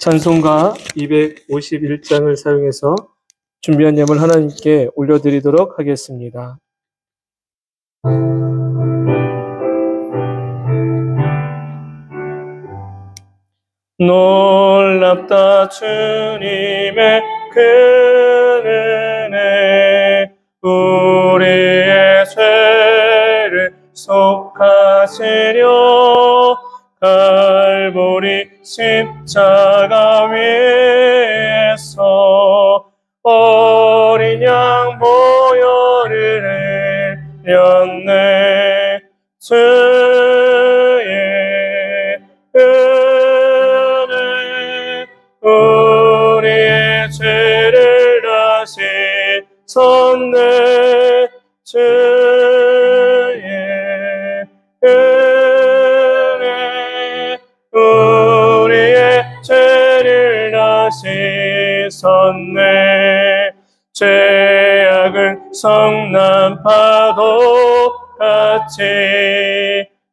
찬송가 251장을 사용해서 준비한 예물 하나님께 올려드리도록 하겠습니다. 놀랍다 주님의 큰 은혜, 우리의 죄를 속하시려 갈보리 십자가 위에서 어린 양 보혈을 흘렸네. 주의 은혜 우리의 죄를 다시 섰네. 주의 은혜 우리의 죄를 다시 섰네. 죄악은 성난 파도 같이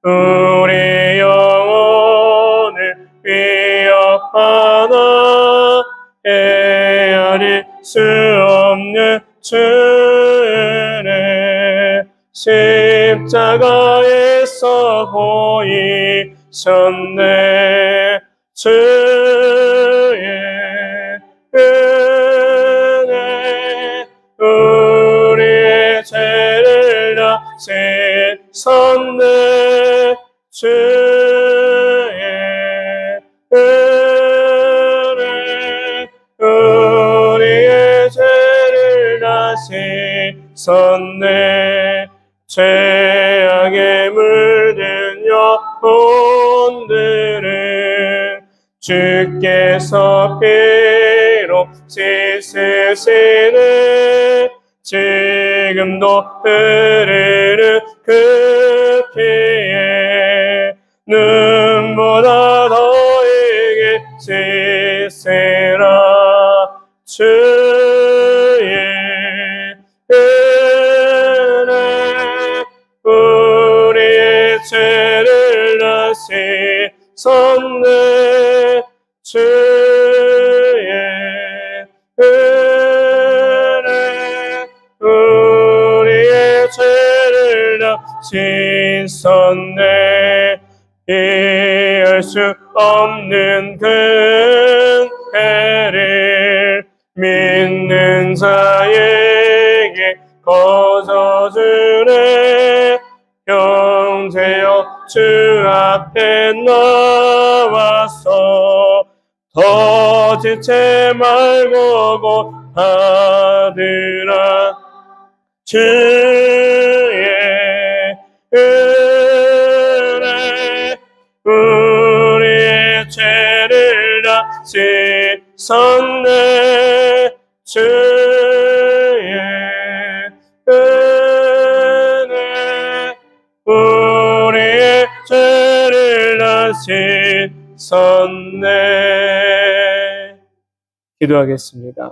우리 영혼을 위협하나 헤아릴 수 없는 주의 십자가에서 보이셨네. 주의 은혜 우리의 죄를 다시 섰네. 주의 은혜 우리의 죄를 다시 섰네. 죄악에 물든 영혼들은 주께서 피로 씻으시네. 지금도 흐르는 그 피에 눈보다 너에게 씻으라. 주의 은혜 우리의 죄를 다시 섰네. 주의 은혜 우리의 죄를 다시 섰네. 이해할 수 없는 그 은혜를 믿는 자에게 거저주네. 형제여 주 앞에 나와서 더 지체 말고 곧 받으라. 주의 은혜 우리의 죄를 다시 섰네. 주의 은혜 우리의 죄를 다시 섰네. 기도하겠습니다.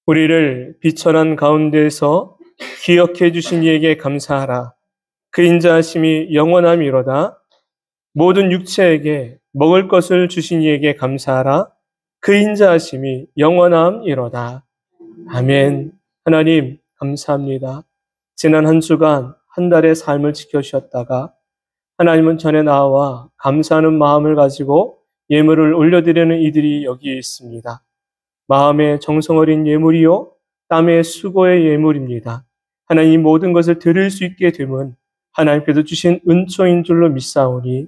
우리를 비천한 가운데에서 기억해 주신 이에게 감사하라. 그 인자하심이 영원함이로다. 모든 육체에게 먹을 것을 주신 이에게 감사하라. 그 인자하심이 영원함이로다. 아멘. 하나님 감사합니다. 지난 한 주간 한 달의 삶을 지켜주셨다가 하나님은 전에 나와 감사하는 마음을 가지고 예물을 올려드리는 이들이 여기에 있습니다. 마음의 정성 어린 예물이요 땀의 수고의 예물입니다. 하나님 모든 것을 드릴 수 있게 됨은 하나님께서 주신 은총인 줄로 믿사오니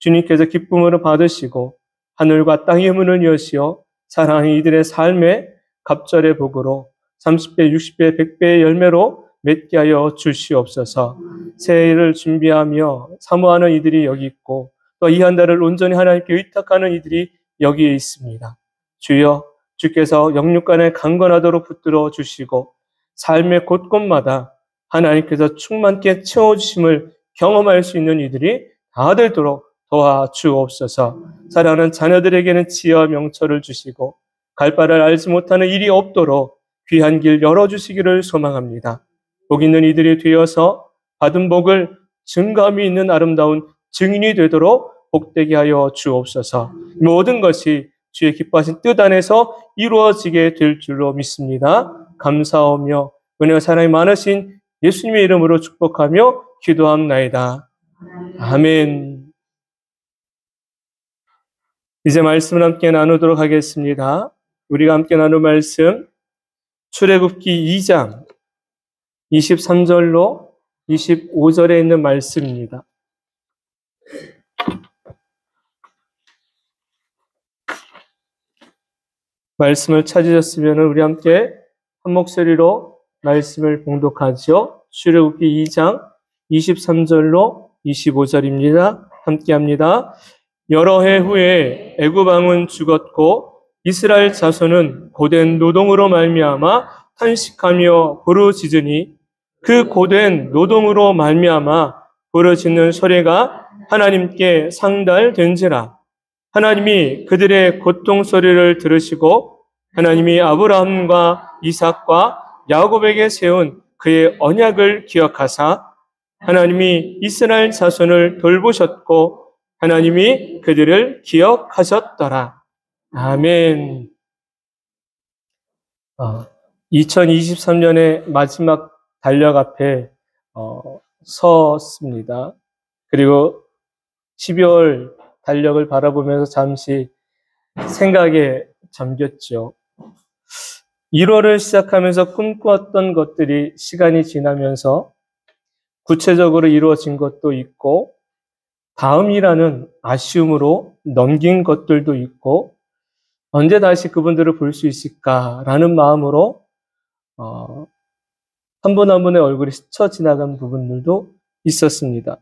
주님께서 기쁨으로 받으시고 하늘과 땅의 문을 여시어 사랑하는 이들의 삶의 갑절의 복으로 30배, 60배, 100배의 열매로 맺게 하여 주시옵소서. 새해를 준비하며 사모하는 이들이 여기 있고 또 이 한 달을 온전히 하나님께 의탁하는 이들이 여기에 있습니다. 주여 주께서 영육간에 강건하도록 붙들어 주시고 삶의 곳곳마다 하나님께서 충만케 채워주심을 경험할 수 있는 이들이 다 되도록 도와주옵소서. 사랑하는 자녀들에게는 지혜와 명철을 주시고 갈 바를 알지 못하는 일이 없도록 귀한 길 열어주시기를 소망합니다. 복 있는 이들이 되어서 받은 복을 증감이 있는 아름다운 증인이 되도록 복되게 하여 주옵소서. 모든 것이 주의 기뻐하신 뜻 안에서 이루어지게 될 줄로 믿습니다. 감사하며 은혜와 사랑이 많으신 예수님의 이름으로 축복하며 기도합나이다. 아멘. 이제 말씀을 함께 나누도록 하겠습니다. 우리가 함께 나눌 말씀 출애굽기 2장 23절로 25절에 있는 말씀입니다. 말씀을 찾으셨으면 우리 함께 한 목소리로 말씀을 봉독하죠. 출애굽기 2장 23절로 25절입니다. 함께 합니다. 여러 해 후에 애굽 왕은 죽었고 이스라엘 자손은 고된 노동으로 말미암아 탄식하며 부르짖으니 그 고된 노동으로 말미암아 부르짖는 소리가 하나님께 상달된지라. 하나님이 그들의 고통 소리를 들으시고 하나님이 아브라함과 이삭과 야곱에게 세운 그의 언약을 기억하사 하나님이 이스라엘 자손을 돌보셨고 하나님이 그들을 기억하셨더라. 아멘. 2023년의 마지막 달력 앞에 섰습니다. 그리고 12월 달력을 바라보면서 잠시 생각에 잠겼죠. 1월을 시작하면서 꿈꾸었던 것들이 시간이 지나면서 구체적으로 이루어진 것도 있고 다음이라는 아쉬움으로 넘긴 것들도 있고 언제 다시 그분들을 볼 수 있을까라는 마음으로 한 분 한 분의 얼굴이 스쳐 지나간 부분들도 있었습니다.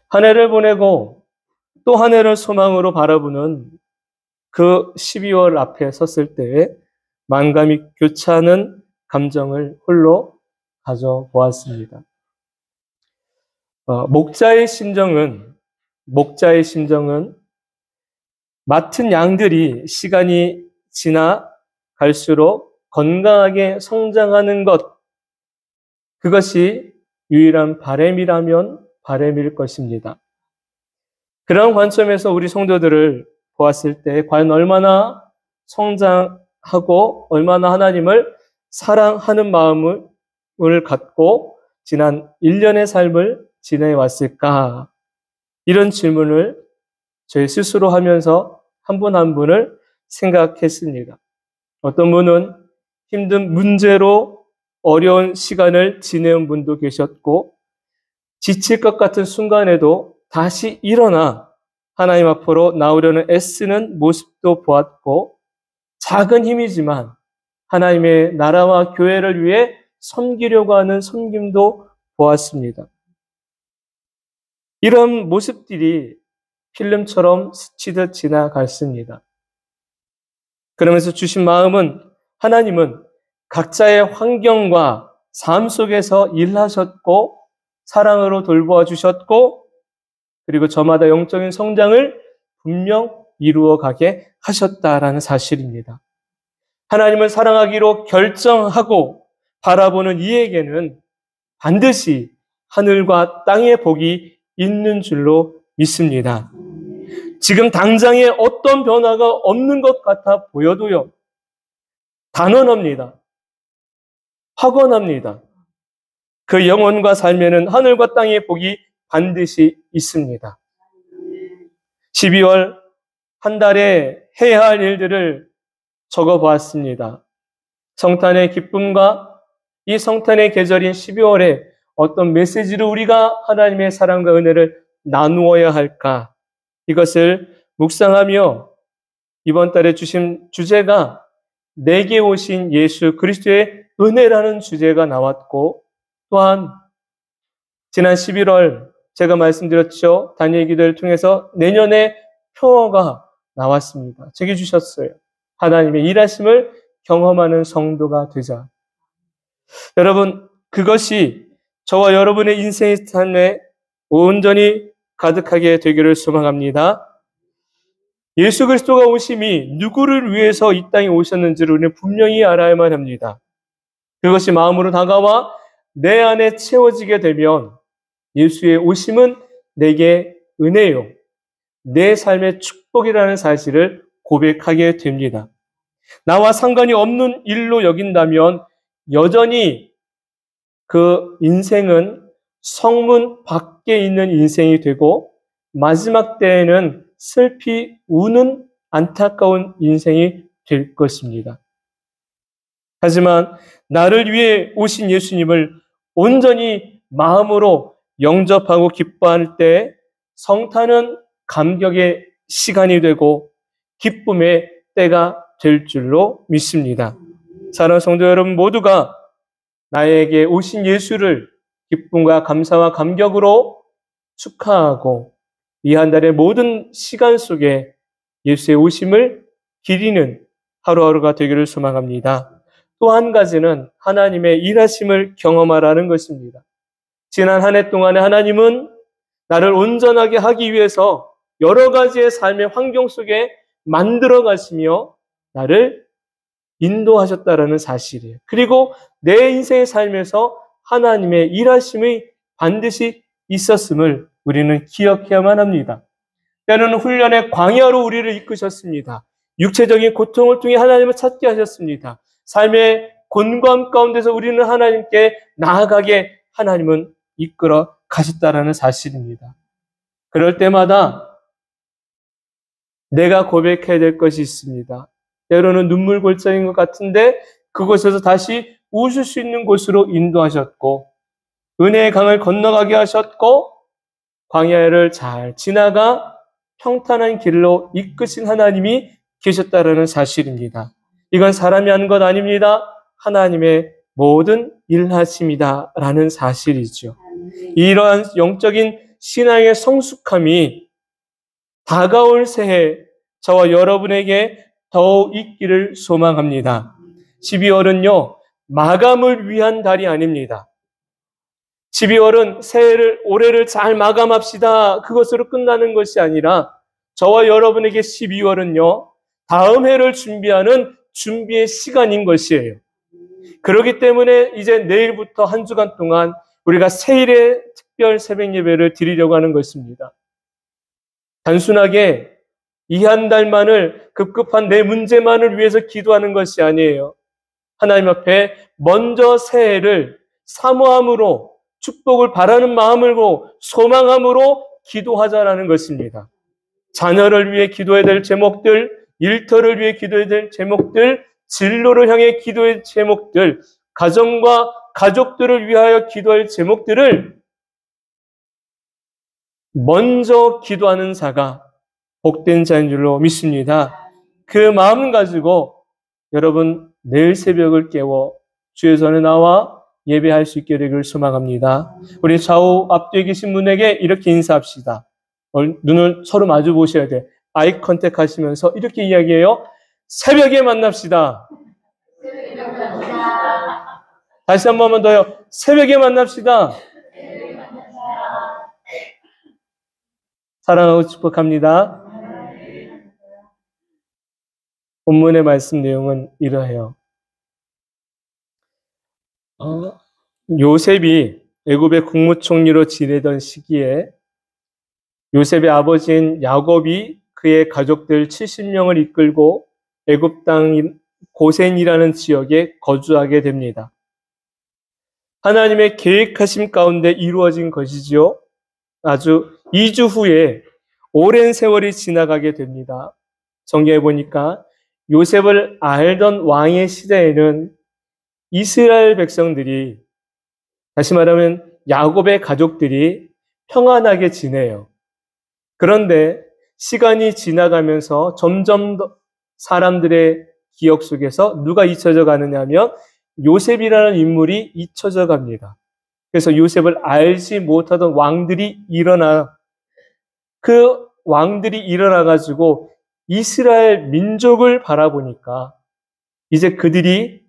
한 해를 보내고 또 한 해를 소망으로 바라보는 그 12월 앞에 섰을 때에 만감이 교차하는 감정을 홀로 가져보았습니다. 목자의 심정은 맡은 양들이 시간이 지나갈수록 건강하게 성장하는 것, 그것이 유일한 바람이라면 바람일 것입니다. 그런 관점에서 우리 성도들을 보았을 때 과연 얼마나 성장하고 얼마나 하나님을 사랑하는 마음을 갖고 지난 1년의 삶을 지내왔을까? 이런 질문을 저희 스스로 하면서 한 분 한 분을 생각했습니다. 어떤 분은 힘든 문제로 어려운 시간을 지내온 분도 계셨고 지칠 것 같은 순간에도 다시 일어나 하나님 앞으로 나오려는 애쓰는 모습도 보았고 작은 힘이지만 하나님의 나라와 교회를 위해 섬기려고 하는 섬김도 보았습니다. 이런 모습들이 필름처럼 스치듯 지나갔습니다. 그러면서 주신 마음은 하나님은 각자의 환경과 삶 속에서 일하셨고 사랑으로 돌보아 주셨고 그리고 저마다 영적인 성장을 분명 이루어 가게 하셨다라는 사실입니다. 하나님을 사랑하기로 결정하고 바라보는 이에게는 반드시 하늘과 땅의 복이 있는 줄로 믿습니다. 지금 당장에 어떤 변화가 없는 것 같아 보여도요. 단언합니다. 확언합니다. 그 영혼과 삶에는 하늘과 땅의 복이 반드시 있습니다. 12월 한 달에 해야 할 일들을 적어보았습니다. 성탄의 기쁨과 이 성탄의 계절인 12월에 어떤 메시지로 우리가 하나님의 사랑과 은혜를 나누어야 할까? 이것을 묵상하며 이번 달에 주신 주제가 내게 오신 예수 그리스도의 은혜라는 주제가 나왔고 또한 지난 11월 제가 말씀드렸죠. 다니엘 기도를 통해서 내년에 표어가 나왔습니다. 제게 주셨어요. 하나님의 일하심을 경험하는 성도가 되자. 여러분, 그것이 저와 여러분의 인생의 삶에 온전히 가득하게 되기를 소망합니다. 예수 그리스도가 오심이 누구를 위해서 이 땅에 오셨는지를 우리는 분명히 알아야만 합니다. 그것이 마음으로 다가와 내 안에 채워지게 되면 예수의 오심은 내게 은혜요. 내 삶의 축복이라는 사실을 고백하게 됩니다. 나와 상관이 없는 일로 여긴다면 여전히 그 인생은 성문 밖에 있는 인생이 되고 마지막 때에는 슬피 우는 안타까운 인생이 될 것입니다. 하지만 나를 위해 오신 예수님을 온전히 마음으로 영접하고 기뻐할 때 성탄은 감격의 시간이 되고 기쁨의 때가 될 줄로 믿습니다. 사랑하는 성도 여러분 모두가 나에게 오신 예수를 기쁨과 감사와 감격으로 축하하고 이 한 달의 모든 시간 속에 예수의 오심을 기리는 하루하루가 되기를 소망합니다. 또 한 가지는 하나님의 일하심을 경험하라는 것입니다. 지난 한 해 동안에 하나님은 나를 온전하게 하기 위해서 여러 가지의 삶의 환경 속에 만들어 가시며 나를 인도하셨다라는 사실이에요. 그리고 내 인생의 삶에서 하나님의 일하심이 반드시 있었음을 우리는 기억해야만 합니다. 때로는 훈련의 광야로 우리를 이끄셨습니다. 육체적인 고통을 통해 하나님을 찾게 하셨습니다. 삶의 곤고함 가운데서 우리는 하나님께 나아가게 하나님은 이끌어 가셨다라는 사실입니다. 그럴 때마다 내가 고백해야 될 것이 있습니다. 때로는 눈물 골짜기인 것 같은데 그곳에서 다시 웃을 수 있는 곳으로 인도하셨고 은혜의 강을 건너가게 하셨고 광야를 잘 지나가 평탄한 길로 이끄신 하나님이 계셨다라는 사실입니다. 이건 사람이 한 것 아닙니다. 하나님의 모든 일하심이다라는 사실이죠. 이러한 영적인 신앙의 성숙함이 다가올 새해 저와 여러분에게 더욱 있기를 소망합니다. 12월은요, 마감을 위한 달이 아닙니다. 12월은 새해를, 올해를 잘 마감합시다. 그것으로 끝나는 것이 아니라 저와 여러분에게 12월은요, 다음 해를 준비하는 준비의 시간인 것이에요. 그렇기 때문에 이제 내일부터 한 주간 동안 우리가 새일의 특별 새벽 예배를 드리려고 하는 것입니다. 단순하게 이 한 달만을 급급한 내 문제만을 위해서 기도하는 것이 아니에요. 하나님 앞에 먼저 새해를 사모함으로 축복을 바라는 마음으로 소망함으로 기도하자라는 것입니다. 자녀를 위해 기도해야 될 제목들, 일터를 위해 기도해야 될 제목들, 진로를 향해 기도해야 될 제목들, 가정과 가족들을 위하여 기도할 제목들을 먼저 기도하는 자가 복된 자인 줄로 믿습니다. 그 마음 가지고 여러분 내일 새벽을 깨워 주의 전에 나와 예배할 수 있게 되기를 소망합니다. 우리 좌우 앞뒤에 계신 분에게 이렇게 인사합시다. 눈을 서로 마주 보셔야 돼. 아이 컨택 하시면서 이렇게 이야기해요. 새벽에 만납시다. 다시 한 번만 더요. 새벽에 만납시다. 사랑하고 축복합니다. 본문의 말씀 내용은 이러해요. 요셉이 애굽의 국무총리로 지내던 시기에 요셉의 아버지인 야곱이 그의 가족들 70명을 이끌고 애굽 땅인 고센이라는 지역에 거주하게 됩니다. 하나님의 계획하심 가운데 이루어진 것이지요. 아주 2주 후에 오랜 세월이 지나가게 됩니다. 성경에 보니까 요셉을 알던 왕의 시대에는 이스라엘 백성들이, 다시 말하면 야곱의 가족들이 평안하게 지내요. 그런데 시간이 지나가면서 점점 더 사람들의 기억 속에서 누가 잊혀져 가느냐 하면 요셉이라는 인물이 잊혀져 갑니다. 그래서 요셉을 알지 못하던 왕들이 그 왕들이 일어나가지고 이스라엘 민족을 바라보니까 이제 그들이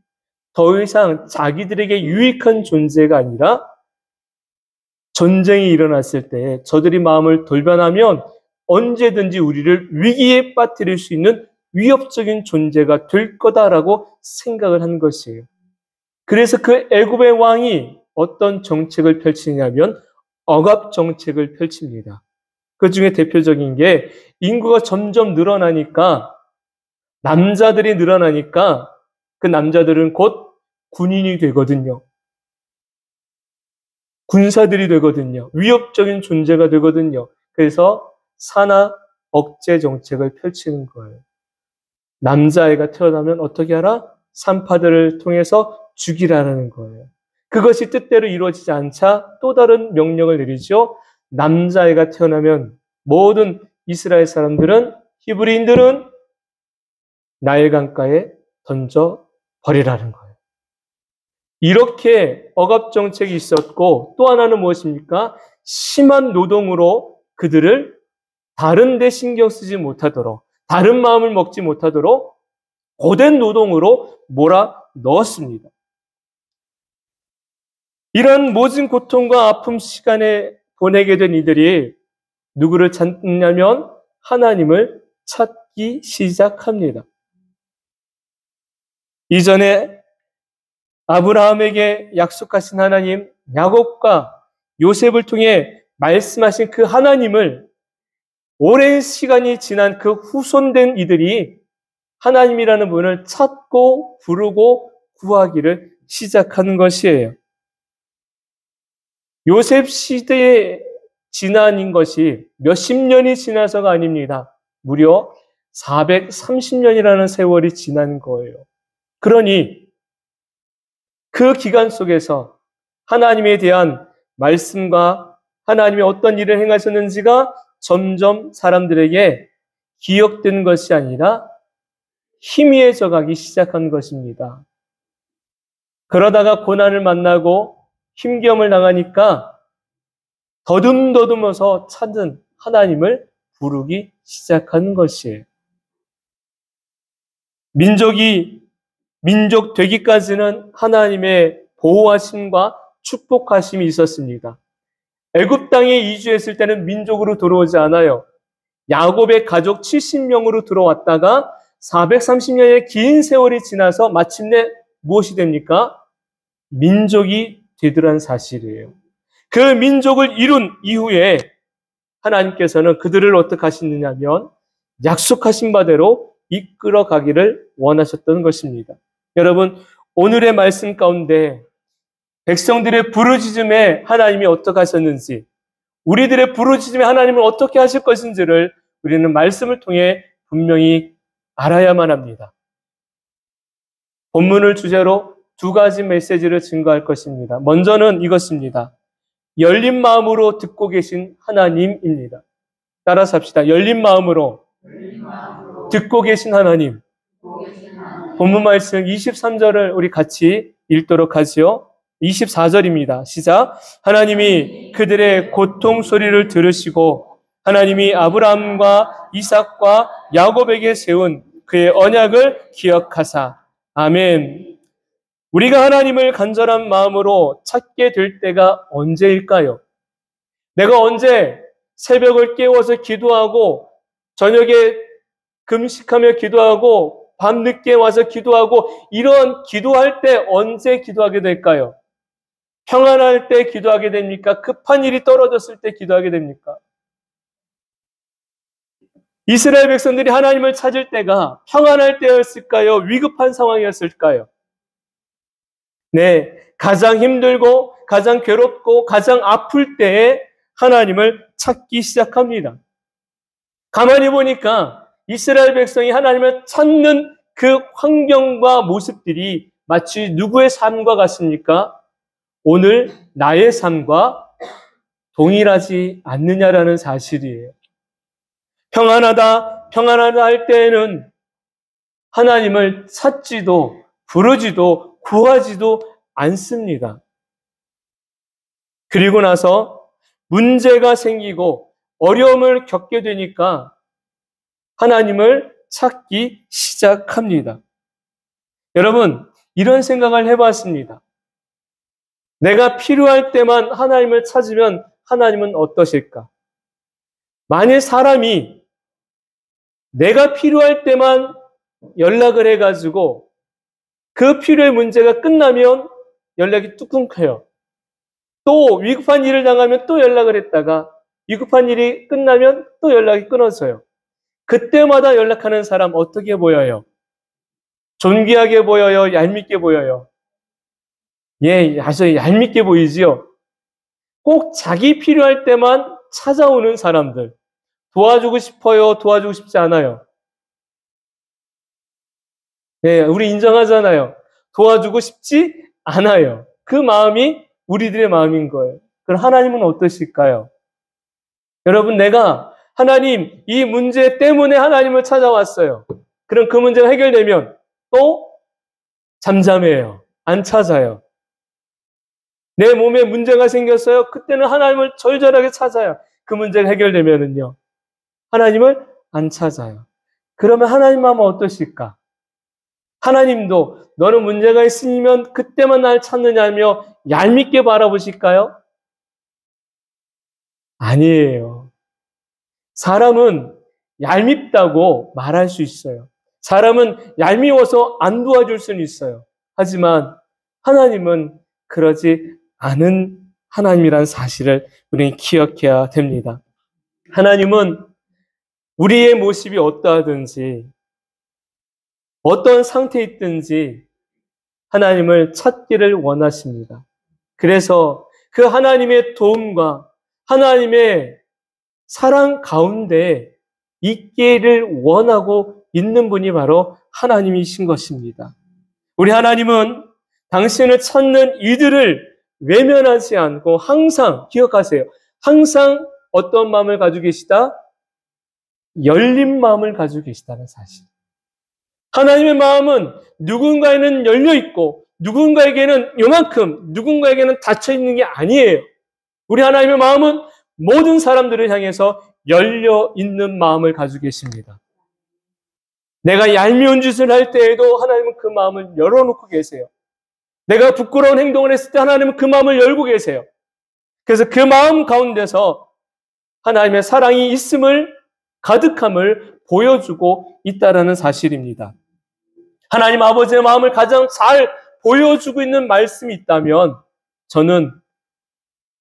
더 이상 자기들에게 유익한 존재가 아니라 전쟁이 일어났을 때 저들이 마음을 돌변하면 언제든지 우리를 위기에 빠뜨릴 수 있는 위협적인 존재가 될 거다라고 생각을 한 것이에요. 그래서 그 애굽의 왕이 어떤 정책을 펼치냐면 억압 정책을 펼칩니다. 그 중에 대표적인 게 인구가 점점 늘어나니까 남자들이 늘어나니까 그 남자들은 곧 군인이 되거든요. 군사들이 되거든요. 위협적인 존재가 되거든요. 그래서 산하 억제 정책을 펼치는 거예요. 남자아이가 태어나면 어떻게 하라? 산파들을 통해서 죽이라는 거예요. 그것이 뜻대로 이루어지지 않자 또 다른 명령을 내리죠. 남자아이가 태어나면 모든 이스라엘 사람들은, 히브리인들은 나일 강가에 던져 버리라는 거예요. 이렇게 억압 정책이 있었고, 또 하나는 무엇입니까? 심한 노동으로 그들을 다른 데 신경 쓰지 못하도록, 다른 마음을 먹지 못하도록 고된 노동으로 몰아 넣었습니다. 이런 모진 고통과 아픔 시간에 보내게 된 이들이 누구를 찾냐면 하나님을 찾기 시작합니다. 이전에 아브라함에게 약속하신 하나님, 야곱과 요셉을 통해 말씀하신 그 하나님을 오랜 시간이 지난 그 후손된 이들이 하나님이라는 분을 찾고 부르고 구하기를 시작하는 것이에요. 요셉 시대에 지난인 것이 몇십 년이 지나서가 아닙니다. 무려 430년이라는 세월이 지난 거예요. 그러니 그 기간 속에서 하나님에 대한 말씀과 하나님이 어떤 일을 행하셨는지가 점점 사람들에게 기억되는 것이 아니라 희미해져 가기 시작한 것입니다. 그러다가 고난을 만나고 힘겨움을 당하니까 더듬더듬어서 찾는 하나님을 부르기 시작하는 것이에요. 민족이 민족 되기까지는 하나님의 보호하심과 축복하심이 있었습니다. 애굽 땅에 이주했을 때는 민족으로 들어오지 않아요. 야곱의 가족 70명으로 들어왔다가 430년의 긴 세월이 지나서 마침내 무엇이 됩니까? 민족이 되더란 사실이에요. 그 민족을 이룬 이후에 하나님께서는 그들을 어떻게 하시느냐면 약속하신 바대로 이끌어 가기를 원하셨던 것입니다. 여러분, 오늘의 말씀 가운데 백성들의 부르짖음에 하나님이 어떻게 하셨는지, 우리들의 부르짖음에 하나님은 어떻게 하실 것인지를 우리는 말씀을 통해 분명히 알아야만 합니다. 본문을 주제로 두 가지 메시지를 증거할 것입니다. 먼저는 이것입니다. 열린 마음으로 듣고 계신 하나님입니다. 따라서 합시다. 열린 마음으로 듣고 계신 하나님. 본문 말씀 23절을 우리 같이 읽도록 하지요. 24절입니다. 시작. 하나님이 그들의 고통 소리를 들으시고 하나님이 아브라함과 이삭과 야곱에게 세운 그의 언약을 기억하사. 아멘. 우리가 하나님을 간절한 마음으로 찾게 될 때가 언제일까요? 내가 언제 새벽을 깨워서 기도하고 저녁에 금식하며 기도하고 밤늦게 와서 기도하고 이런 기도할 때 언제 기도하게 될까요? 평안할 때 기도하게 됩니까? 급한 일이 떨어졌을 때 기도하게 됩니까? 이스라엘 백성들이 하나님을 찾을 때가 평안할 때였을까요? 위급한 상황이었을까요? 네, 가장 힘들고 가장 괴롭고 가장 아플 때에 하나님을 찾기 시작합니다. 가만히 보니까 이스라엘 백성이 하나님을 찾는 그 환경과 모습들이 마치 누구의 삶과 같습니까? 오늘 나의 삶과 동일하지 않느냐라는 사실이에요. 평안하다 할 때에는 하나님을 찾지도 부르지도 구하지도 않습니다. 그리고 나서 문제가 생기고 어려움을 겪게 되니까 하나님을 찾기 시작합니다. 여러분, 이런 생각을 해봤습니다. 내가 필요할 때만 하나님을 찾으면 하나님은 어떠실까? 만일 사람이 내가 필요할 때만 연락을 해가지고 그 필요의 문제가 끝나면 연락이 뚝 끊겨요. 또 위급한 일을 당하면 또 연락을 했다가 위급한 일이 끝나면 또 연락이 끊어져요. 그때마다 연락하는 사람 어떻게 보여요? 존귀하게 보여요? 얄밉게 보여요? 예, 아주 얄밉게 보이지요? 꼭 자기 필요할 때만 찾아오는 사람들. 도와주고 싶어요? 도와주고 싶지 않아요? 네, 우리 인정하잖아요. 도와주고 싶지 않아요. 그 마음이 우리들의 마음인 거예요. 그럼 하나님은 어떠실까요? 여러분, 내가 하나님, 이 문제 때문에 하나님을 찾아왔어요. 그럼 그 문제가 해결되면 또 잠잠해요. 안 찾아요. 내 몸에 문제가 생겼어요. 그때는 하나님을 절절하게 찾아요. 그 문제가 해결되면은요. 하나님을 안 찾아요. 그러면 하나님 마음은 어떠실까? 하나님도 너는 문제가 있으면 그때만 날 찾느냐며 얄밉게 바라보실까요? 아니에요. 사람은 얄밉다고 말할 수 있어요. 사람은 얄미워서 안 도와줄 수는 있어요. 하지만 하나님은 그러지 않은 하나님이란 사실을 우리는 기억해야 됩니다. 하나님은 우리의 모습이 어떠하든지 어떤 상태에 있든지 하나님을 찾기를 원하십니다. 그래서 그 하나님의 도움과 하나님의 사랑 가운데 있기를 원하고 있는 분이 바로 하나님이신 것입니다. 우리 하나님은 당신을 찾는 이들을 외면하지 않고 항상 기억하세요. 항상 어떤 마음을 가지고 계시다? 열린 마음을 가지고 계시다는 사실. 하나님의 마음은 누군가에는 열려 있고 누군가에게는 요만큼, 누군가에게는 닫혀 있는 게 아니에요. 우리 하나님의 마음은 모든 사람들을 향해서 열려 있는 마음을 가지고 계십니다. 내가 얄미운 짓을 할 때에도 하나님은 그 마음을 열어놓고 계세요. 내가 부끄러운 행동을 했을 때 하나님은 그 마음을 열고 계세요. 그래서 그 마음 가운데서 하나님의 사랑이 있음을, 가득함을 보여주고 있다는 사실입니다. 하나님 아버지의 마음을 가장 잘 보여주고 있는 말씀이 있다면 저는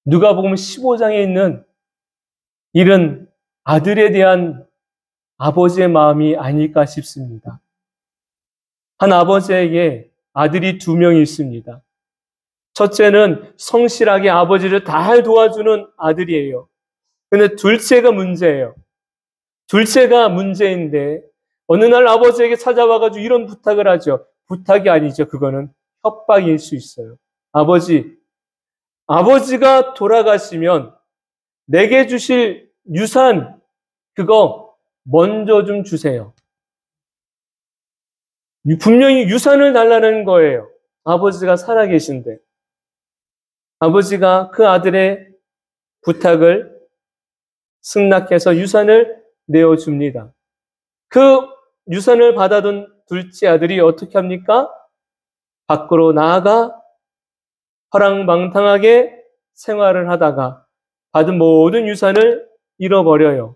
누가복음 15장에 있는 이런 아들에 대한 아버지의 마음이 아닐까 싶습니다. 한 아버지에게 아들이 2명이 있습니다. 첫째는 성실하게 아버지를 잘 도와주는 아들이에요. 근데 둘째가 문제예요. 둘째가 문제인데 어느 날 아버지에게 찾아와가지고 이런 부탁을 하죠. 부탁이 아니죠. 그거는 협박일 수 있어요. 아버지가 돌아가시면 내게 주실 유산 그거 먼저 좀 주세요. 분명히 유산을 달라는 거예요. 아버지가 살아계신데. 아버지가 그 아들의 부탁을 승낙해서 유산을 내어줍니다. 그 유산을 받아둔 둘째 아들이 어떻게 합니까? 밖으로 나아가 허랑방탕하게 생활을 하다가 받은 모든 유산을 잃어버려요.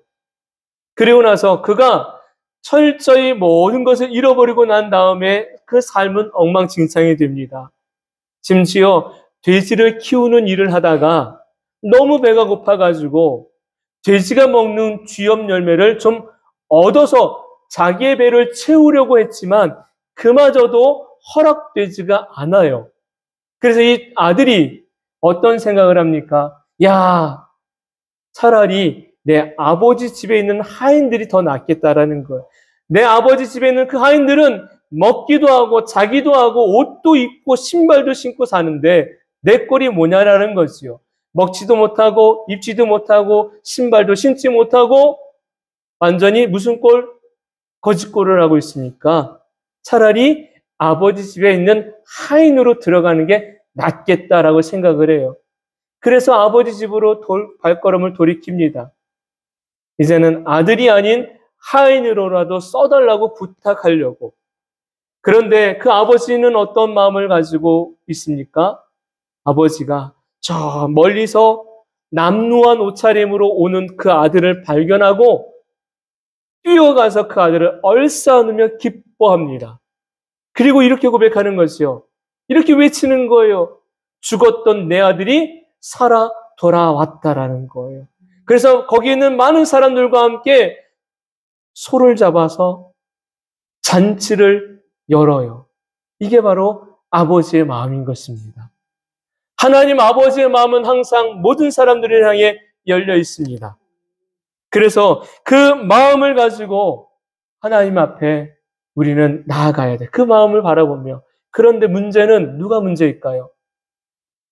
그리고 나서 그가 철저히 모든 것을 잃어버리고 난 다음에 그 삶은 엉망진창이 됩니다. 심지어 돼지를 키우는 일을 하다가 너무 배가 고파가지고 돼지가 먹는 쥐염 열매를 좀 얻어서 자기의 배를 채우려고 했지만 그마저도 허락되지가 않아요. 그래서 이 아들이 어떤 생각을 합니까? 야, 차라리 내 아버지 집에 있는 하인들이 더 낫겠다라는 거예요. 내 아버지 집에 있는 그 하인들은 먹기도 하고 자기도 하고 옷도 입고 신발도 신고 사는데 내 꼴이 뭐냐라는 거지요. 먹지도 못하고 입지도 못하고 신발도 신지 못하고 완전히 무슨 꼴? 거짓꼴을 하고 있으니까 차라리 아버지 집에 있는 하인으로 들어가는 게 낫겠다라고 생각을 해요. 그래서 아버지 집으로 발걸음을 돌이킵니다. 이제는 아들이 아닌 하인으로라도 써달라고 부탁하려고. 그런데 그 아버지는 어떤 마음을 가지고 있습니까? 아버지가 저 멀리서 남루한 옷차림으로 오는 그 아들을 발견하고 뛰어가서 그 아들을 얼싸안으며 기뻐합니다. 그리고 이렇게 고백하는 것이요. 이렇게 외치는 거예요. 죽었던 내 아들이 살아 돌아왔다라는 거예요. 그래서 거기 있는 많은 사람들과 함께 소를 잡아서 잔치를 열어요. 이게 바로 아버지의 마음인 것입니다. 하나님 아버지의 마음은 항상 모든 사람들을 향해 열려 있습니다. 그래서 그 마음을 가지고 하나님 앞에 우리는 나아가야 돼. 그 마음을 바라보며. 그런데 문제는 누가 문제일까요?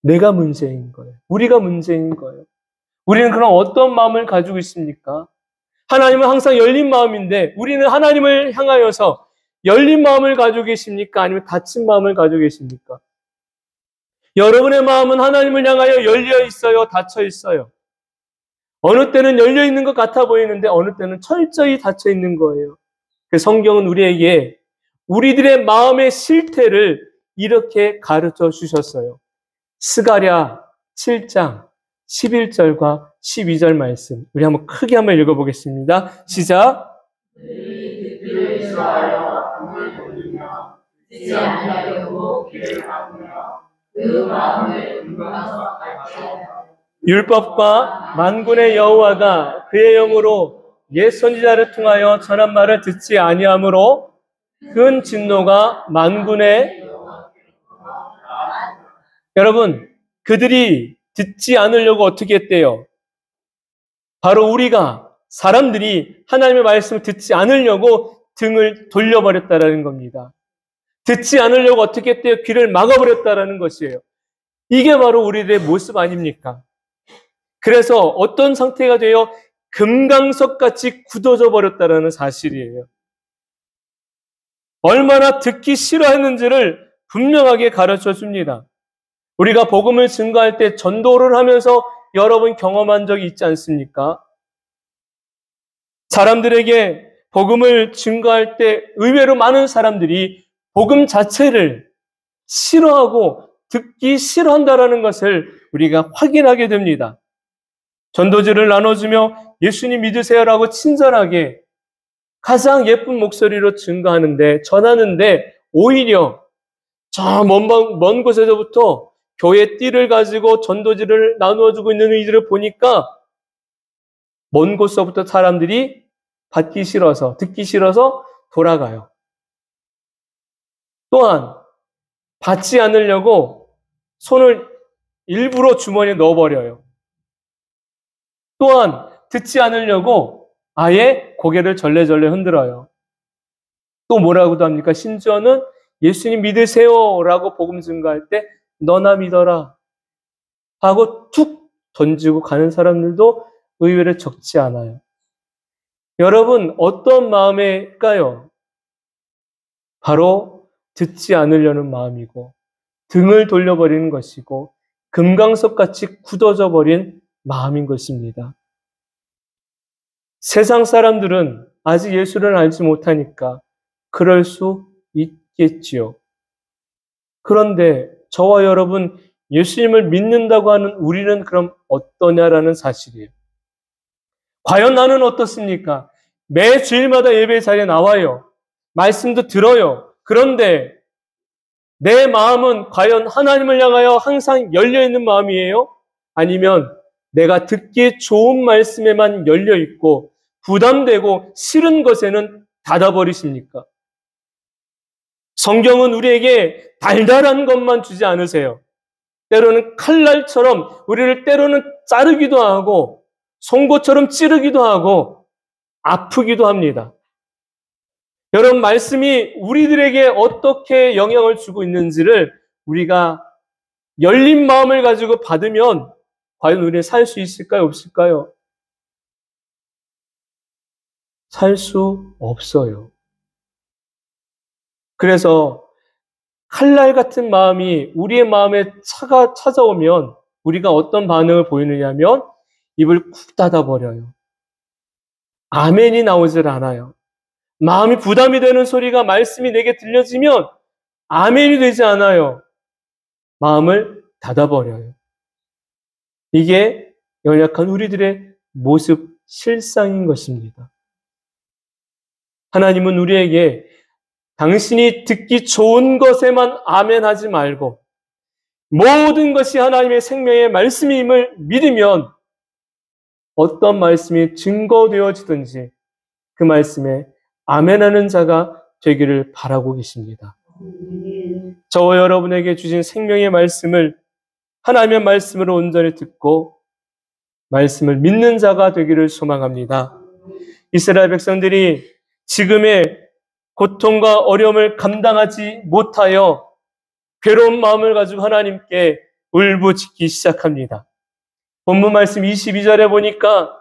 내가 문제인 거예요. 우리가 문제인 거예요. 우리는 그럼 어떤 마음을 가지고 있습니까? 하나님은 항상 열린 마음인데 우리는 하나님을 향하여서 열린 마음을 가지고 계십니까? 아니면 닫힌 마음을 가지고 계십니까? 여러분의 마음은 하나님을 향하여 열려 있어요? 닫혀 있어요? 어느 때는 열려 있는 것 같아 보이는데 어느 때는 철저히 닫혀 있는 거예요. 그 성경은 우리에게 우리들의 마음의 실태를 이렇게 가르쳐 주셨어요. 스가랴 7장 11절과 12절 말씀 우리 한번 크게 한번 읽어보겠습니다. 시작. 너희 듣기를 좋아하여 눈을 돌리며 듣지 아니하려고 귀를 막으며 그 마음을 금방석하게 하여 율법과 만군의 여호와가 그의 영으로 옛 선지자를 통하여 전한 말을 듣지 아니하므로 큰 진노가 만군의 여러분 그들이 듣지 않으려고 어떻게 했대요? 바로 우리가 사람들이 하나님의 말씀을 듣지 않으려고 등을 돌려버렸다라는 겁니다. 듣지 않으려고 어떻게 했대요? 귀를 막아버렸다라는 것이에요. 이게 바로 우리들의 모습 아닙니까? 그래서 어떤 상태가 되어 금강석같이 굳어져 버렸다라는 사실이에요. 얼마나 듣기 싫어했는지를 분명하게 가르쳐 줍니다. 우리가 복음을 증거할 때 전도를 하면서 여러분 경험한 적이 있지 않습니까? 사람들에게 복음을 증거할 때 의외로 많은 사람들이 복음 자체를 싫어하고 듣기 싫어한다라는 것을 우리가 확인하게 됩니다. 전도지를 나눠주며 예수님 믿으세요라고 친절하게 가장 예쁜 목소리로 증거하는데 전하는데 오히려 저 먼 곳에서부터 교회 띠를 가지고 전도지를 나누어주고 있는 이들을 보니까 먼 곳서부터 사람들이 받기 싫어서 듣기 싫어서 돌아가요. 또한 받지 않으려고 손을 일부러 주머니에 넣어버려요. 또한 듣지 않으려고 아예 고개를 절레절레 흔들어요. 또 뭐라고도 합니까? 심지어는 예수님 믿으세요라고 복음 증거할 때 너나 믿어라 하고 툭 던지고 가는 사람들도 의외로 적지 않아요. 여러분 어떤 마음일까요? 바로 듣지 않으려는 마음이고 등을 돌려버리는 것이고 금강석같이 굳어져 버린 마음인 것입니다. 세상 사람들은 아직 예수를 알지 못하니까 그럴 수 있겠지요. 그런데 저와 여러분 예수님을 믿는다고 하는 우리는 그럼 어떠냐라는 사실이에요. 과연 나는 어떻습니까? 매 주일마다 예배 자리에 나와요. 말씀도 들어요. 그런데 내 마음은 과연 하나님을 향하여 항상 열려있는 마음이에요? 아니면 내가 듣기에 좋은 말씀에만 열려있고 부담되고 싫은 것에는 닫아버리십니까? 성경은 우리에게 달달한 것만 주지 않으세요. 때로는 칼날처럼 우리를 때로는 자르기도 하고 송곳처럼 찌르기도 하고 아프기도 합니다. 여러분 말씀이 우리들에게 어떻게 영향을 주고 있는지를 우리가 열린 마음을 가지고 받으면 과연 우리는 살 수 있을까요? 없을까요? 살 수 없어요. 그래서 칼날 같은 마음이 우리의 마음에 찾아오면 우리가 어떤 반응을 보이느냐 하면 입을 쿡 닫아버려요. 아멘이 나오질 않아요. 마음이 부담이 되는 소리가 말씀이 내게 들려지면 아멘이 되지 않아요. 마음을 닫아버려요. 이게 연약한 우리들의 모습, 실상인 것입니다. 하나님은 우리에게 당신이 듣기 좋은 것에만 아멘하지 말고 모든 것이 하나님의 생명의 말씀임을 믿으면 어떤 말씀이 증거되어지든지 그 말씀에 아멘하는 자가 되기를 바라고 계십니다. 저와 여러분에게 주신 생명의 말씀을 하나님의 말씀으로 온전히 듣고 말씀을 믿는 자가 되기를 소망합니다. 이스라엘 백성들이 지금의 고통과 어려움을 감당하지 못하여 괴로운 마음을 가지고 하나님께 울부짖기 시작합니다. 본문 말씀 22절에 보니까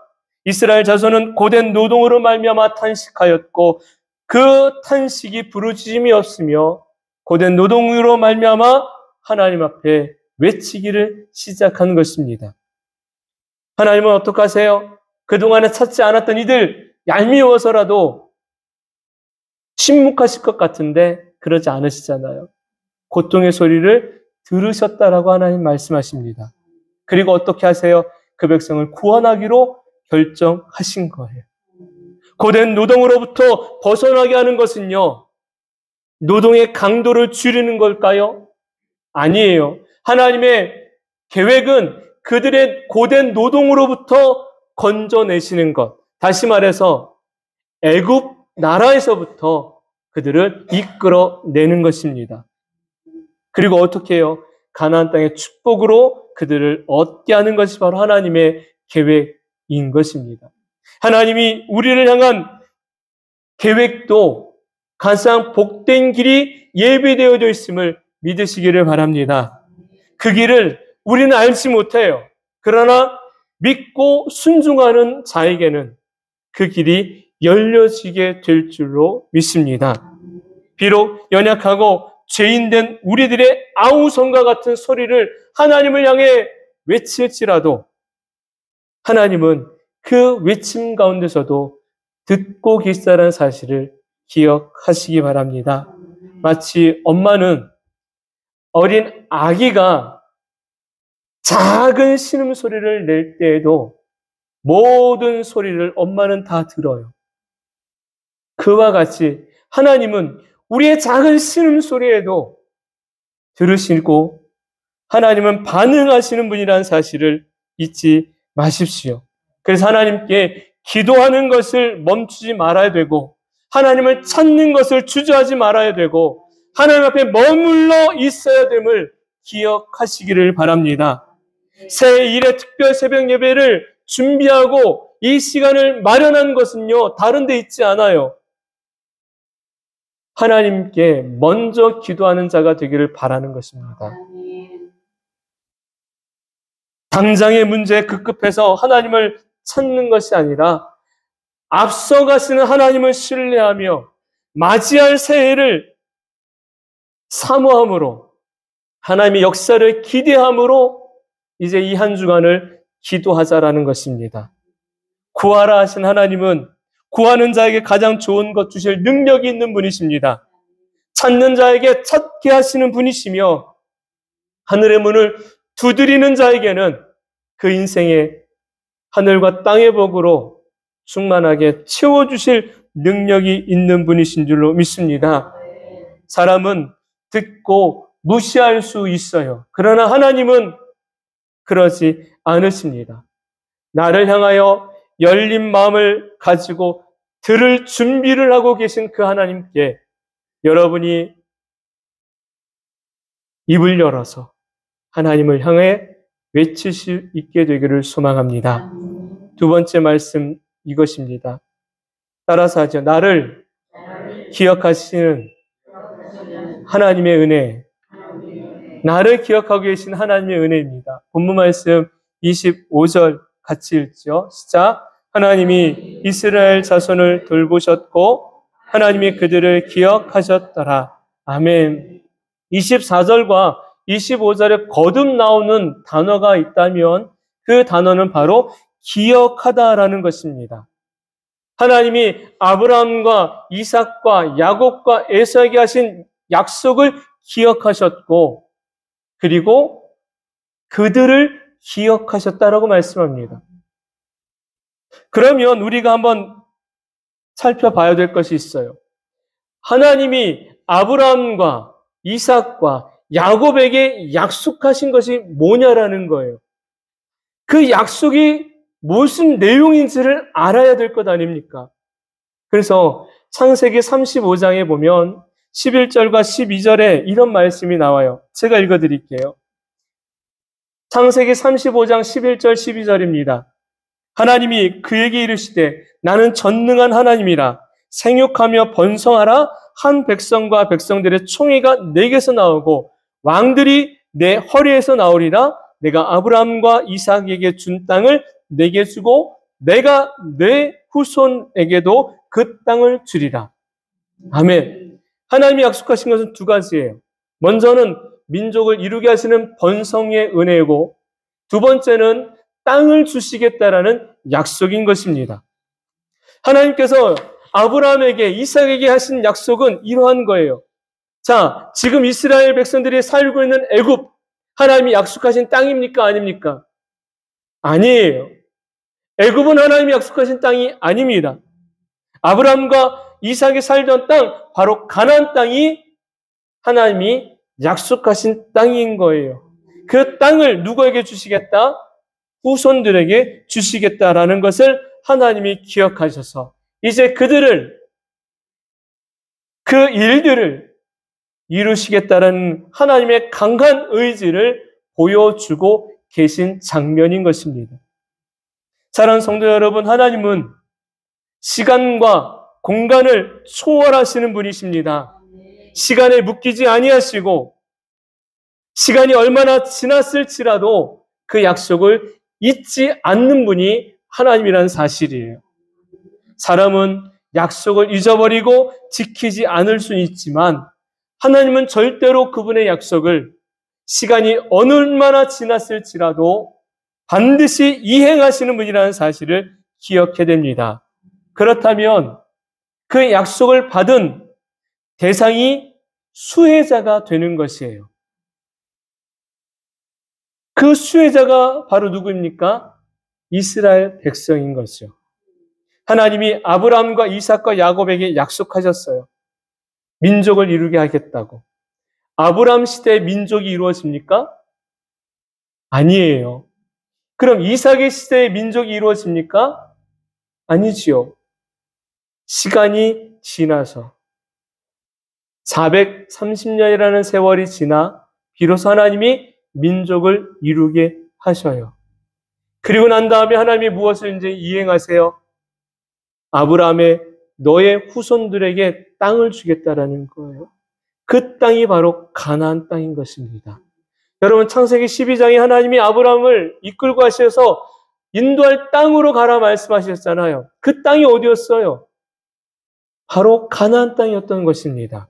이스라엘 자손은 고된 노동으로 말미암아 탄식하였고 그 탄식이 부르짖음이 없으며 고된 노동으로 말미암아 하나님 앞에 외치기를 시작한 것입니다. 하나님은 어떡하세요? 그동안에 찾지 않았던 이들 얄미워서라도 침묵하실 것 같은데 그러지 않으시잖아요. 고통의 소리를 들으셨다라고 하나님 말씀하십니다. 그리고 어떻게 하세요? 그 백성을 구원하기로 결정하신 거예요. 고된 노동으로부터 벗어나게 하는 것은요, 노동의 강도를 줄이는 걸까요? 아니에요. 하나님의 계획은 그들의 고된 노동으로부터 건져내시는 것. 다시 말해서 애굽 나라에서부터 그들을 이끌어내는 것입니다. 그리고 어떻게 해요? 가나안 땅의 축복으로 그들을 얻게 하는 것이 바로 하나님의 계획인 것입니다. 하나님이 우리를 향한 계획도 가장 복된 길이 예비되어져 있음을 믿으시기를 바랍니다. 그 길을 우리는 알지 못해요. 그러나 믿고 순종하는 자에게는 그 길이 열려지게 될 줄로 믿습니다. 비록 연약하고 죄인된 우리들의 아우성과 같은 소리를 하나님을 향해 외칠지라도 하나님은 그 외침 가운데서도 듣고 계시다는 사실을 기억하시기 바랍니다. 마치 엄마는 어린 아기가 작은 신음소리를 낼 때에도 모든 소리를 엄마는 다 들어요. 그와 같이 하나님은 우리의 작은 신음소리에도 들으시고 하나님은 반응하시는 분이라는 사실을 잊지 마십시오. 그래서 하나님께 기도하는 것을 멈추지 말아야 되고 하나님을 찾는 것을 주저하지 말아야 되고 하나님 앞에 머물러 있어야 됨을 기억하시기를 바랍니다. 새해 1회 특별 새벽 예배를 준비하고 이 시간을 마련한 것은요, 다른 데 있지 않아요. 하나님께 먼저 기도하는 자가 되기를 바라는 것입니다. 당장의 문제에 급급해서 하나님을 찾는 것이 아니라 앞서가시는 하나님을 신뢰하며 맞이할 새해를 사모함으로 하나님의 역사를 기대함으로 이제 이 한 주간을 기도하자라는 것입니다. 구하라 하신 하나님은 구하는 자에게 가장 좋은 것 주실 능력이 있는 분이십니다. 찾는 자에게 찾게 하시는 분이시며 하늘의 문을 두드리는 자에게는 그 인생의 하늘과 땅의 복으로 충만하게 채워주실 능력이 있는 분이신 줄로 믿습니다. 사람은 듣고 무시할 수 있어요. 그러나 하나님은 그러지 않으십니다. 나를 향하여 열린 마음을 가지고 들을 준비를 하고 계신 그 하나님께 여러분이 입을 열어서 하나님을 향해 외칠 수 있게 되기를 소망합니다. 두 번째 말씀 이것입니다. 따라서 하죠. 나를 기억하시는 하나님의 은혜. 나를 기억하고 계신 하나님의 은혜입니다. 본문 말씀 25절 같이 읽죠. 시작. 하나님이 이스라엘 자손을 돌보셨고 하나님이 그들을 기억하셨더라. 아멘. 24절과 25절에 거듭 나오는 단어가 있다면 그 단어는 바로 기억하다라는 것입니다. 하나님이 아브라함과 이삭과 야곱과 에서에게 하신 약속을 기억하셨고 그리고 그들을 기억하셨다라고 말씀합니다. 그러면 우리가 한번 살펴봐야 될 것이 있어요. 하나님이 아브라함과 이삭과 야곱에게 약속하신 것이 뭐냐라는 거예요. 그 약속이 무슨 내용인지를 알아야 될 것 아닙니까? 그래서 창세기 35장에 보면 11절과 12절에 이런 말씀이 나와요. 제가 읽어드릴게요. 창세기 35장 11절 12절입니다. 하나님이 그에게 이르시되 나는 전능한 하나님이라 생육하며 번성하라. 한 백성과 백성들의 총회가 내게서 나오고 왕들이 내 허리에서 나오리라. 내가 아브라함과 이삭에게 준 땅을 내게 주고 내가 내 후손에게도 그 땅을 주리라. 아멘. 하나님이 약속하신 것은 두 가지예요. 먼저는 민족을 이루게 하시는 번성의 은혜고, 두 번째는 땅을 주시겠다라는 약속인 것입니다. 하나님께서 아브라함에게, 이삭에게 하신 약속은 이러한 거예요. 자, 지금 이스라엘 백성들이 살고 있는 애굽, 하나님이 약속하신 땅입니까? 아닙니까? 아니에요. 애굽은 하나님이 약속하신 땅이 아닙니다. 아브라함과 이삭이 살던 땅, 바로 가나안 땅이 하나님이 약속하신 땅인 거예요. 그 땅을 누구에게 주시겠다? 후손들에게 주시겠다라는 것을 하나님이 기억하셔서 이제 그들을, 그 일들을 이루시겠다는 하나님의 강한 의지를 보여주고 계신 장면인 것입니다. 사랑하는 성도 여러분, 하나님은 시간과 공간을 초월하시는 분이십니다. 시간에 묶이지 아니하시고 시간이 얼마나 지났을지라도 그 약속을 잊지 않는 분이 하나님이라는 사실이에요. 사람은 약속을 잊어버리고 지키지 않을 수는 있지만 하나님은 절대로 그분의 약속을 시간이 얼마나 지났을지라도 반드시 이행하시는 분이라는 사실을 기억해야 됩니다. 그렇다면 그 약속을 받은 대상이 수혜자가 되는 것이에요. 그 수혜자가 바로 누구입니까? 이스라엘 백성인 것이죠. 하나님이 아브라함과 이삭과 야곱에게 약속하셨어요. 민족을 이루게 하겠다고. 아브라함 시대에 민족이 이루어집니까? 아니에요. 그럼 이삭의 시대에 민족이 이루어집니까? 아니지요. 시간이 지나서 430년이라는 세월이 지나 비로소 하나님이 민족을 이루게 하셔요. 그리고 난 다음에 하나님이 무엇을 이제 이행하세요? 아브라함의 너의 후손들에게 땅을 주겠다라는 거예요. 그 땅이 바로 가나안 땅인 것입니다. 여러분, 창세기 12장에 하나님이 아브라함을 이끌고 가셔서 인도할 땅으로 가라 말씀하셨잖아요. 그 땅이 어디였어요? 바로 가나안 땅이었던 것입니다.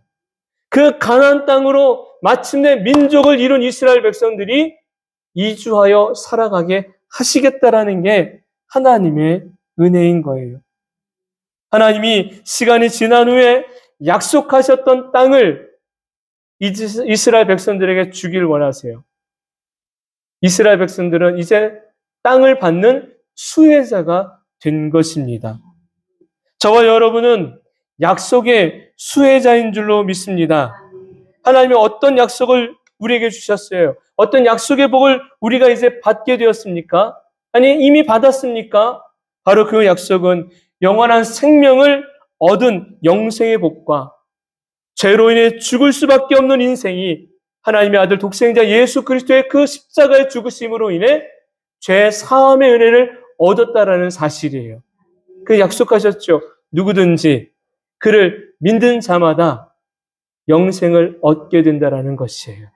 그 가나안 땅으로 마침내 민족을 이룬 이스라엘 백성들이 이주하여 살아가게 하시겠다라는 게 하나님의 은혜인 거예요. 하나님이 시간이 지난 후에 약속하셨던 땅을 이스라엘 백성들에게 주길 원하세요. 이스라엘 백성들은 이제 땅을 받는 수혜자가 된 것입니다. 저와 여러분은 약속의 수혜자인 줄로 믿습니다. 하나님이 어떤 약속을 우리에게 주셨어요? 어떤 약속의 복을 우리가 이제 받게 되었습니까? 아니, 이미 받았습니까? 바로 그 약속은 영원한 생명을 얻은 영생의 복과 죄로 인해 죽을 수밖에 없는 인생이 하나님의 아들 독생자 예수 그리스도의 그 십자가의 죽으심으로 인해 죄 사함의 은혜를 얻었다라는 사실이에요. 그 약속하셨죠. 누구든지 그를 믿는 자마다 영생을 얻게 된다라는 것이에요.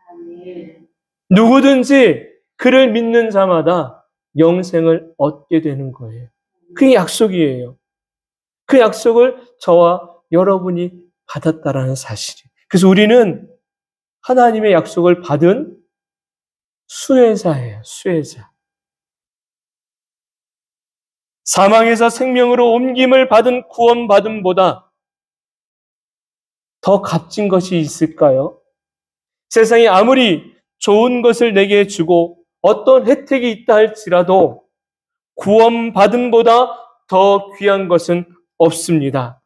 누구든지 그를 믿는 자마다 영생을 얻게 되는 거예요. 그게 약속이에요. 그 약속을 저와 여러분이 받았다라는 사실이에요. 그래서 우리는 하나님의 약속을 받은 수혜자예요. 수혜자. 사망에서 생명으로 옮김을 받은 구원받음보다 더 값진 것이 있을까요? 세상에 아무리 좋은 것을 내게 주고 어떤 혜택이 있다 할지라도 구원받음보다 더 귀한 것은 없습니다.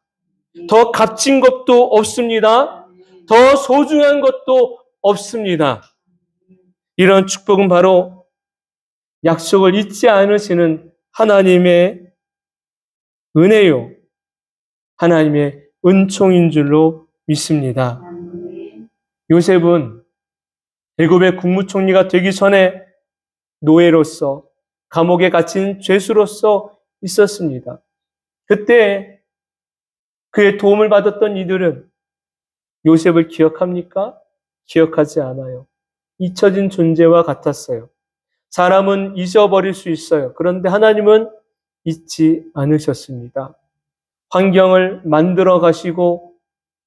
더 값진 것도 없습니다. 더 소중한 것도 없습니다. 이런 축복은 바로 약속을 잊지 않으시는 하나님의 은혜요, 하나님의 은총인 줄로 믿습니다. 요셉은 애굽의 국무총리가 되기 전에 노예로서 감옥에 갇힌 죄수로서 있었습니다. 그때 그의 도움을 받았던 이들은 요셉을 기억합니까? 기억하지 않아요. 잊혀진 존재와 같았어요. 사람은 잊어버릴 수 있어요. 그런데 하나님은 잊지 않으셨습니다. 환경을 만들어 가시고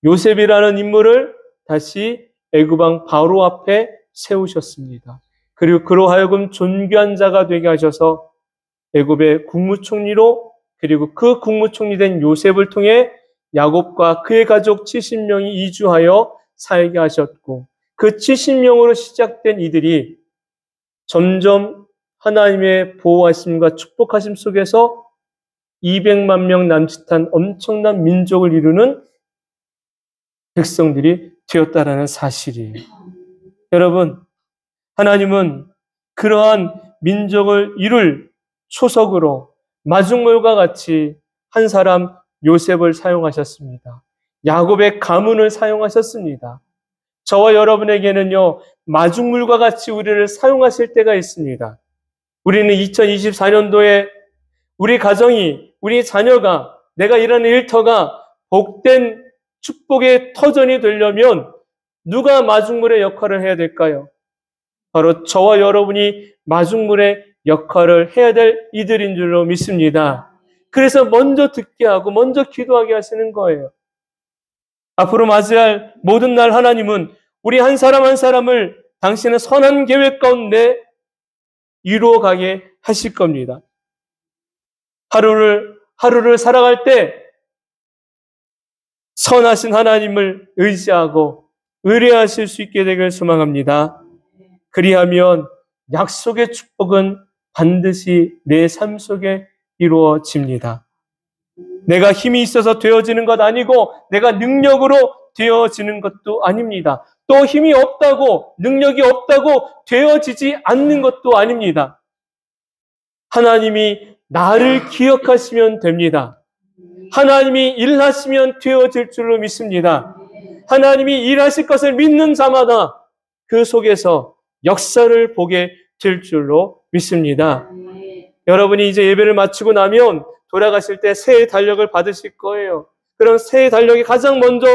요셉이라는 인물을 다시 애굽왕 바로 앞에 세우셨습니다. 그리고 그로 하여금 존귀한 자가 되게 하셔서 애굽의 국무총리로, 그리고 그 국무총리 된 요셉을 통해 야곱과 그의 가족 70명이 이주하여 살게 하셨고, 그 70명으로 시작된 이들이 점점 하나님의 보호하심과 축복하심 속에서 200만 명 남짓한 엄청난 민족을 이루는 백성들이 되었다라는 사실이에요. 여러분, 하나님은 그러한 민족을 이룰 초석으로 마중물과 같이 한 사람 요셉을 사용하셨습니다. 야곱의 가문을 사용하셨습니다. 저와 여러분에게는요, 마중물과 같이 우리를 사용하실 때가 있습니다. 우리는 2024년도에 우리 가정이, 우리 자녀가, 내가 일하는 일터가 복된 축복의 터전이 되려면 누가 마중물의 역할을 해야 될까요? 바로 저와 여러분이 마중물의 역할을 해야 될 이들인 줄로 믿습니다. 그래서 먼저 듣게 하고 먼저 기도하게 하시는 거예요. 앞으로 맞이할 모든 날 하나님은 우리 한 사람 한 사람을 당신의 선한 계획 가운데 이루어가게 하실 겁니다. 하루를 살아갈 때 선하신 하나님을 의지하고 의뢰하실 수 있게 되길 소망합니다. 그리하면 약속의 축복은 반드시 내 삶 속에 이루어집니다. 내가 힘이 있어서 되어지는 것 아니고 내가 능력으로 되어지는 것도 아닙니다. 또 힘이 없다고, 능력이 없다고 되어지지 않는 것도 아닙니다. 하나님이 나를 기억하시면 됩니다. 하나님이 일하시면 되어질 줄로 믿습니다. 하나님이 일하실 것을 믿는 자마다 그 속에서 역사를 보게 될 줄로 믿습니다. 여러분이 이제 예배를 마치고 나면 돌아가실 때 새해 달력을 받으실 거예요. 그럼 새해 달력이 가장 먼저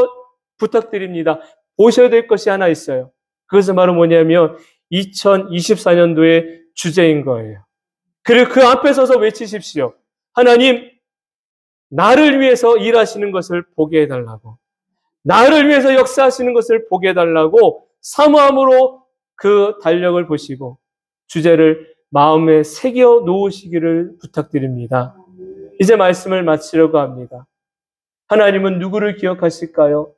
부탁드립니다. 보셔야 될 것이 하나 있어요. 그것은 바로 뭐냐면 2024년도의 주제인 거예요. 그리고 그 앞에 서서 외치십시오. 하나님, 나를 위해서 일하시는 것을 보게 해달라고, 나를 위해서 역사하시는 것을 보게 해달라고 사모함으로 그 달력을 보시고 주제를 마음에 새겨 놓으시기를 부탁드립니다. 이제 말씀을 마치려고 합니다. 하나님은 누구를 기억하실까요?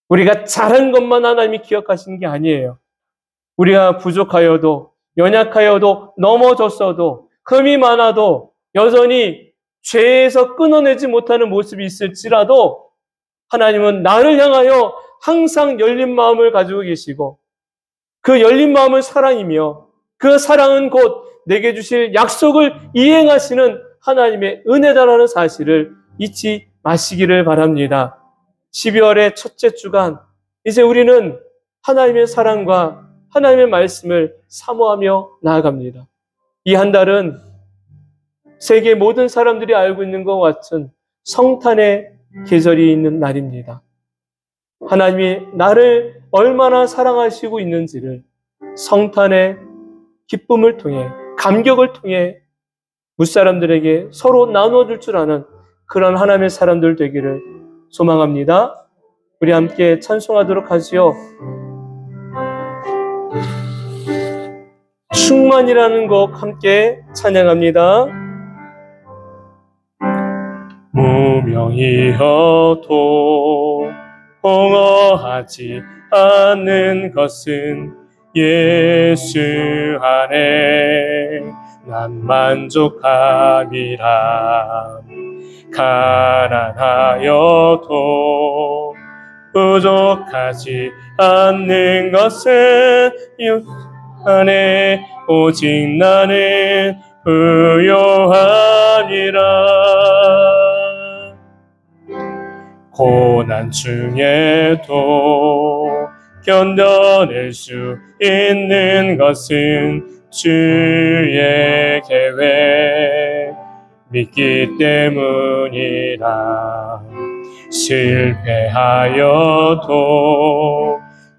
우리가 잘한 것만 하나님이 기억하시는 게 아니에요. 우리가 부족하여도, 연약하여도, 넘어졌어도, 흠이 많아도, 여전히 죄에서 끊어내지 못하는 모습이 있을지라도 하나님은 나를 향하여 항상 열린 마음을 가지고 계시고, 그 열린 마음은 사랑이며 그 사랑은 곧 내게 주실 약속을 이행하시는 하나님의 은혜다라는 사실을 잊지 마시기를 바랍니다. 12월의 첫째 주간, 이제 우리는 하나님의 사랑과 하나님의 말씀을 사모하며 나아갑니다. 이 한 달은 세계 모든 사람들이 알고 있는 것 같은 성탄의 계절이 있는 날입니다. 하나님이 나를 얼마나 사랑하시고 있는지를 성탄의 기쁨을 통해, 감격을 통해 무사람들에게 서로 나눠줄 줄 아는 그런 하나님의 사람들 되기를 소망합니다. 우리 함께 찬송하도록 하지요. 충만이라는 곡 함께 찬양합니다. 무명이어도 공허하지 않는 것은 예수 안에 난 만족함이라. 가난하여도 부족하지 않는 것은 예수 안에 오직 나는 의요함이라. 고난 중에도 견뎌낼 수 있는 것은 주의 계획 믿기 때문이라. 실패하여도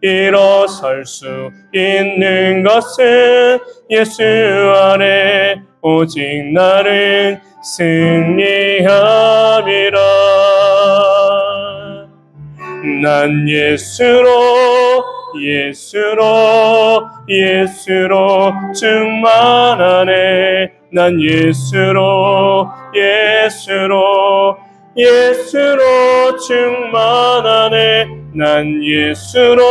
일어설 수 있는 것은 예수 안에 오직 나는 승리함이라. 난 예수로 충만하네. 난 예수로 충만하네. 난 예수로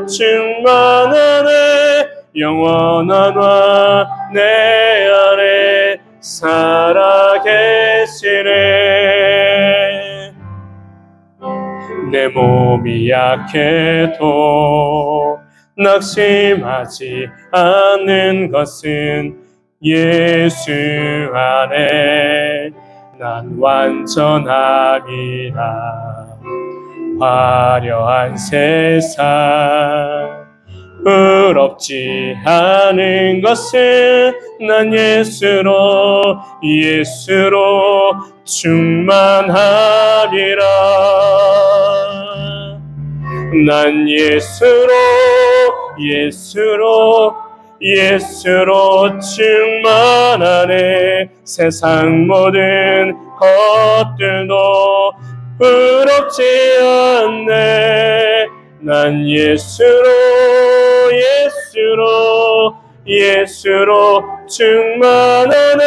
충만하네. 영원한 왕 내 안에 살아계시네. 내 몸이 약해도 낙심하지 않는 것은 예수 안에 난 완전함이라. 화려한 세상 의롭지 않은 것은 난 예수로 충만하리라. 난 예수로 충만하네. 세상 모든 것들도 의롭지 않네. 난 예수로 충만하네.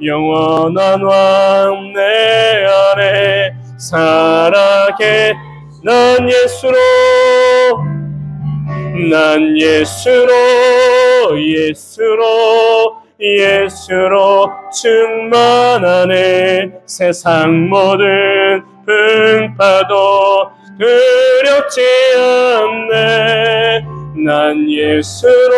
영원한 왕 내 안에 살아계. 난 예수로 충만하네. 세상 모든 풍파도 두렵지 않네. 난 예수로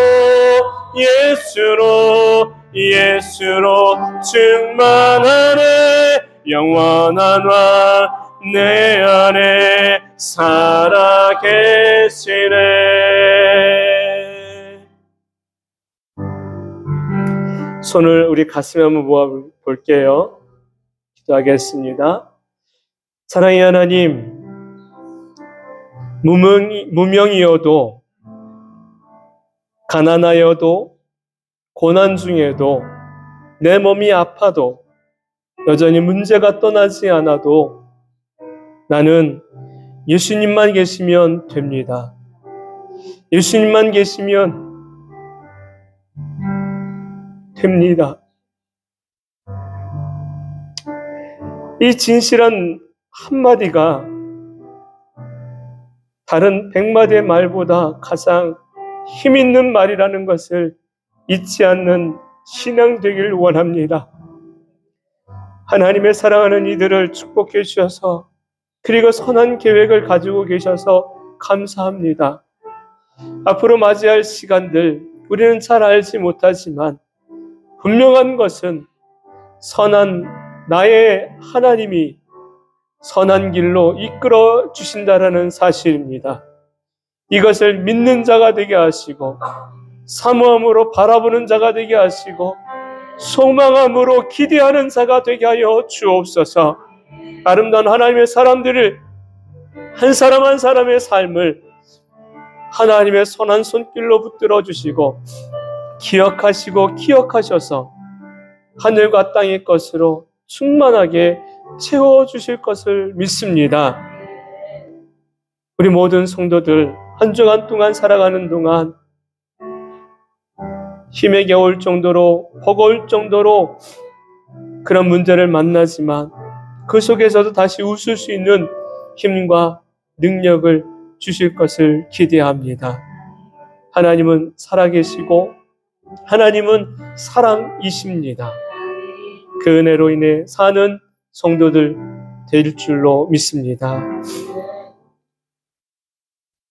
충만하네. 영원한 왕 내 안에 살아계시네. 손을 우리 가슴에 한번 모아 볼게요. 기도하겠습니다. 사랑의 하나님, 무명이어도 가난하여도 고난 중에도 내 몸이 아파도 여전히 문제가 떠나지 않아도 나는 예수님만 계시면 됩니다. 예수님만 계시면 됩니다. 이 진실한 한마디가 다른 100마디의 말보다 가장 힘있는 말이라는 것을 잊지 않는 신앙 되길 원합니다. 하나님의 사랑하는 이들을 축복해 주셔서 그리고 선한 계획을 가지고 계셔서 감사합니다. 앞으로 맞이할 시간들 우리는 잘 알지 못하지만 분명한 것은 선한 나의 하나님이 선한 길로 이끌어 주신다라는 사실입니다. 이것을 믿는 자가 되게 하시고 사모함으로 바라보는 자가 되게 하시고 소망함으로 기대하는 자가 되게 하여 주옵소서. 아름다운 하나님의 사람들을 한 사람 한 사람의 삶을 하나님의 선한 손길로 붙들어 주시고 기억하셔서 하늘과 땅의 것으로 충만하게 채워주실 것을 믿습니다. 우리 모든 성도들 한 주간 동안 살아가는 동안 힘에 겨울 정도로 버거울 정도로 그런 문제를 만나지만 그 속에서도 다시 웃을 수 있는 힘과 능력을 주실 것을 기대합니다. 하나님은 살아계시고 하나님은 사랑이십니다. 그 은혜로 인해 사는 성도들 될 줄로 믿습니다.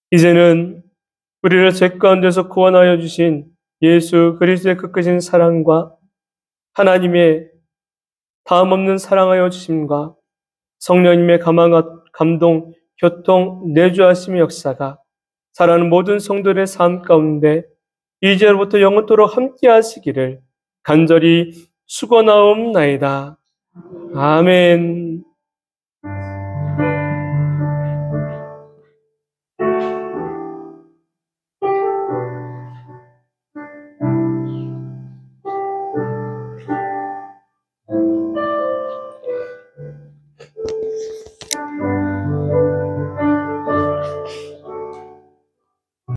이제는 우리를 죄 가운데서 구원하여 주신 예수 그리스도의 그 크신 사랑과 하나님의 다음없는 사랑하여 주심과 성령님의 감동, 교통, 내주하심의 역사가 살아가는 모든 성도들의 삶 가운데 이제로부터 영원토록 함께 하시기를 간절히 축원하옵나이다. 아멘.